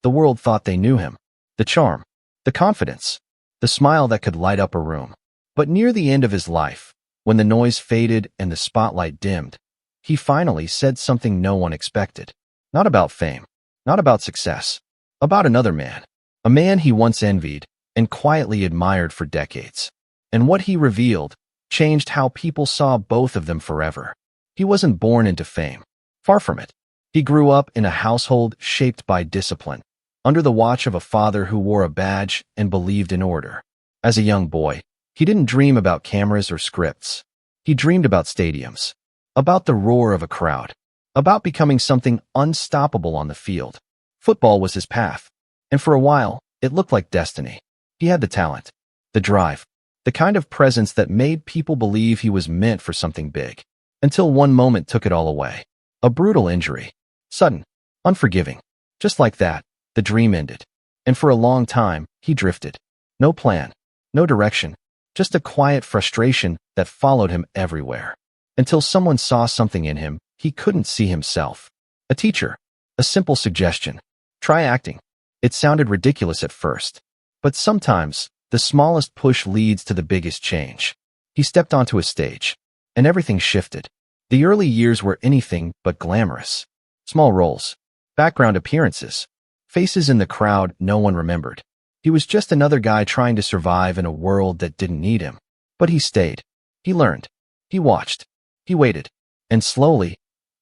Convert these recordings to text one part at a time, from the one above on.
The world thought they knew him. The charm, the confidence, the smile that could light up a room. But near the end of his life, when the noise faded and the spotlight dimmed, he finally said something no one expected. Not about fame, not about success, about another man. A man he once envied and quietly admired for decades. And what he revealed changed how people saw both of them forever. He wasn't born into fame. Far from it. He grew up in a household shaped by discipline, under the watch of a father who wore a badge and believed in order. As a young boy, he didn't dream about cameras or scripts. He dreamed about stadiums, about the roar of a crowd, about becoming something unstoppable on the field. Football was his path, and for a while, it looked like destiny. He had the talent, the drive, the kind of presence that made people believe he was meant for something big. Until one moment took it all away. A brutal injury. Sudden, unforgiving. Just like that, the dream ended. And for a long time, he drifted. No plan, no direction, just a quiet frustration that followed him everywhere. Until someone saw something in him he couldn't see himself. A teacher. A simple suggestion. Try acting. It sounded ridiculous at first. But sometimes, the smallest push leads to the biggest change. He stepped onto a stage, and everything shifted. The early years were anything but glamorous. Small roles, background appearances, faces in the crowd no one remembered. He was just another guy trying to survive in a world that didn't need him. But he stayed. He learned. He watched. He waited. And slowly,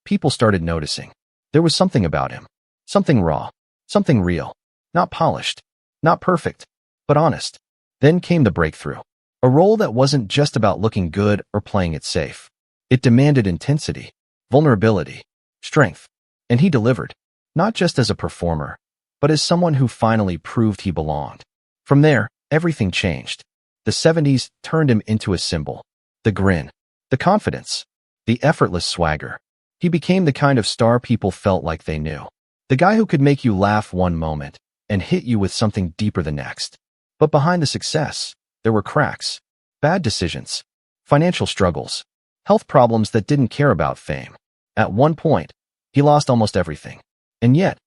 people started noticing. There was something about him. Something raw. Something real. Not polished. Not perfect. But honest. Then came the breakthrough. A role that wasn't just about looking good or playing it safe. It demanded intensity, vulnerability, strength. And he delivered. Not just as a performer, but as someone who finally proved he belonged. From there, everything changed. The 70s turned him into a symbol. The grin, the confidence, the effortless swagger. He became the kind of star people felt like they knew. The guy who could make you laugh one moment and hit you with something deeper the next. But behind the success, there were cracks, bad decisions, financial struggles, health problems that didn't care about fame. At one point, he lost almost everything. And yet,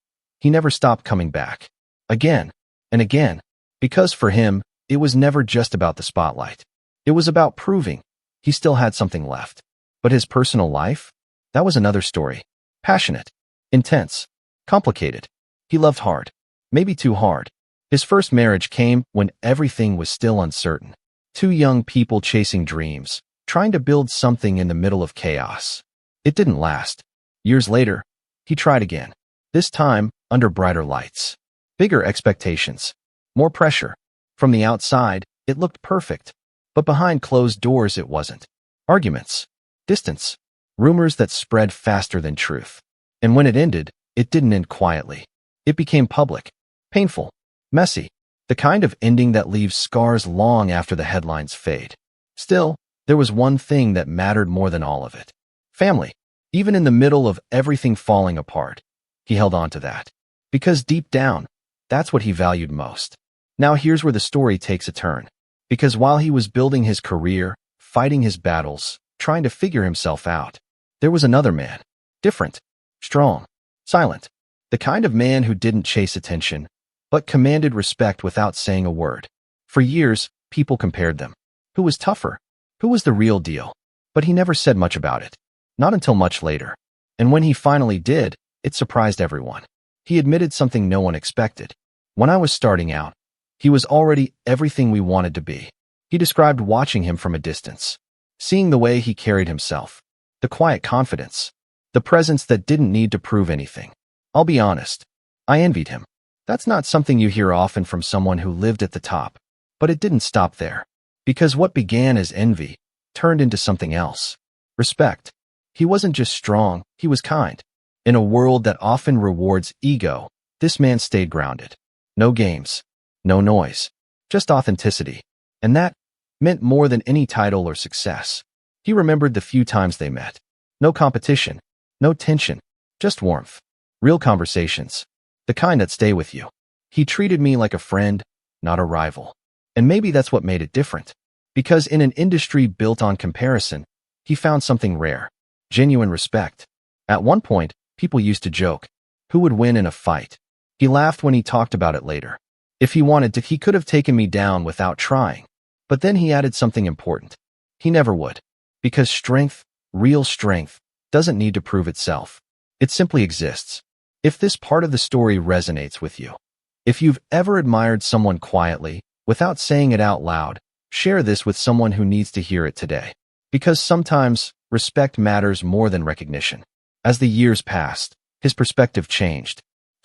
he never stopped coming back. Again and again. Because for him, it was never just about the spotlight. It was about proving he still had something left. But his personal life? That was another story. Passionate, intense, complicated. He loved hard. Maybe too hard. His first marriage came when everything was still uncertain. Two young people chasing dreams, trying to build something in the middle of chaos. It didn't last. Years later, he tried again. This time, under brighter lights. Bigger expectations. More pressure. From the outside, it looked perfect. But behind closed doors it wasn't. Arguments. Distance. Rumors that spread faster than truth. And when it ended, it didn't end quietly. It became public. Painful. Messy. The kind of ending that leaves scars long after the headlines fade. Still, there was one thing that mattered more than all of it. Family. Even in the middle of everything falling apart, he held on to that. Because deep down, that's what he valued most. Now here's where the story takes a turn. Because while he was building his career, fighting his battles, trying to figure himself out, there was another man. Different. Strong. Silent. The kind of man who didn't chase attention, but commanded respect without saying a word. For years, people compared them. Who was tougher? Who was the real deal? But he never said much about it. Not until much later. And when he finally did, it surprised everyone. He admitted something no one expected. When I was starting out, he was already everything we wanted to be. He described watching him from a distance, seeing the way he carried himself, the quiet confidence, the presence that didn't need to prove anything. I'll be honest, I envied him. That's not something you hear often from someone who lived at the top. But it didn't stop there. Because what began as envy turned into something else. Respect. He wasn't just strong, he was kind. In a world that often rewards ego, this man stayed grounded. No games. No noise. Just authenticity. And that meant more than any title or success. He remembered the few times they met. No competition. No tension. Just warmth. Real conversations. The kind that stay with you. He treated me like a friend, not a rival. And maybe that's what made it different. Because in an industry built on comparison, he found something rare. Genuine respect. At one point, people used to joke, who would win in a fight? He laughed when he talked about it later. If he wanted to, he could have taken me down without trying. But then he added something important. He never would. Because strength, real strength, doesn't need to prove itself. It simply exists. If this part of the story resonates with you, if you've ever admired someone quietly, without saying it out loud, share this with someone who needs to hear it today. Because sometimes, respect matters more than recognition. As the years passed, his perspective changed.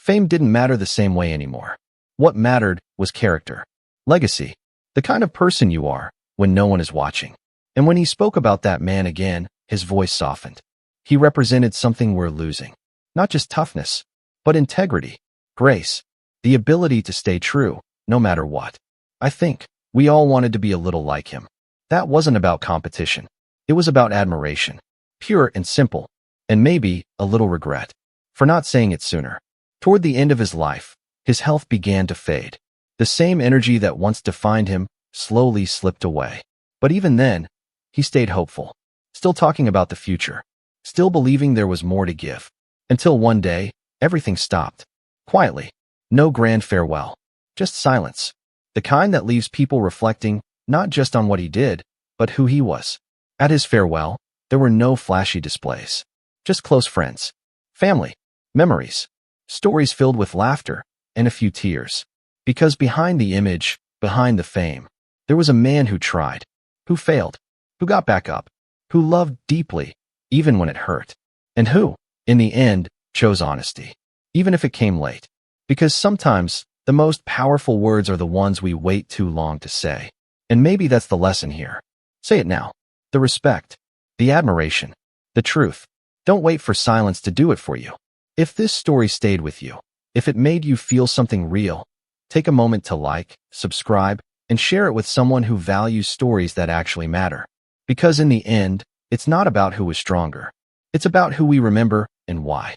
Fame didn't matter the same way anymore. What mattered was character, legacy, the kind of person you are when no one is watching. And when he spoke about that man again, his voice softened. He represented something we're losing. Not just toughness, but integrity, grace, the ability to stay true, no matter what. I think we all wanted to be a little like him. That wasn't about competition. It was about admiration, pure and simple, and maybe a little regret for not saying it sooner. Toward the end of his life, his health began to fade. The same energy that once defined him slowly slipped away. But even then, he stayed hopeful, still talking about the future, still believing there was more to give. Until one day, everything stopped. Quietly. No grand farewell. Just silence. The kind that leaves people reflecting not just on what he did, but who he was. At his farewell, there were no flashy displays. Just close friends, family, memories, stories filled with laughter, and a few tears. Because behind the image, behind the fame, there was a man who tried, who failed, who got back up, who loved deeply, even when it hurt, and who, in the end, chose honesty, even if it came late. Because sometimes, the most powerful words are the ones we wait too long to say. And maybe that's the lesson here. Say it now. The respect, the admiration, the truth. Don't wait for silence to do it for you. If this story stayed with you, if it made you feel something real, take a moment to like, subscribe, and share it with someone who values stories that actually matter. Because in the end, it's not about who is stronger. It's about who we remember and why.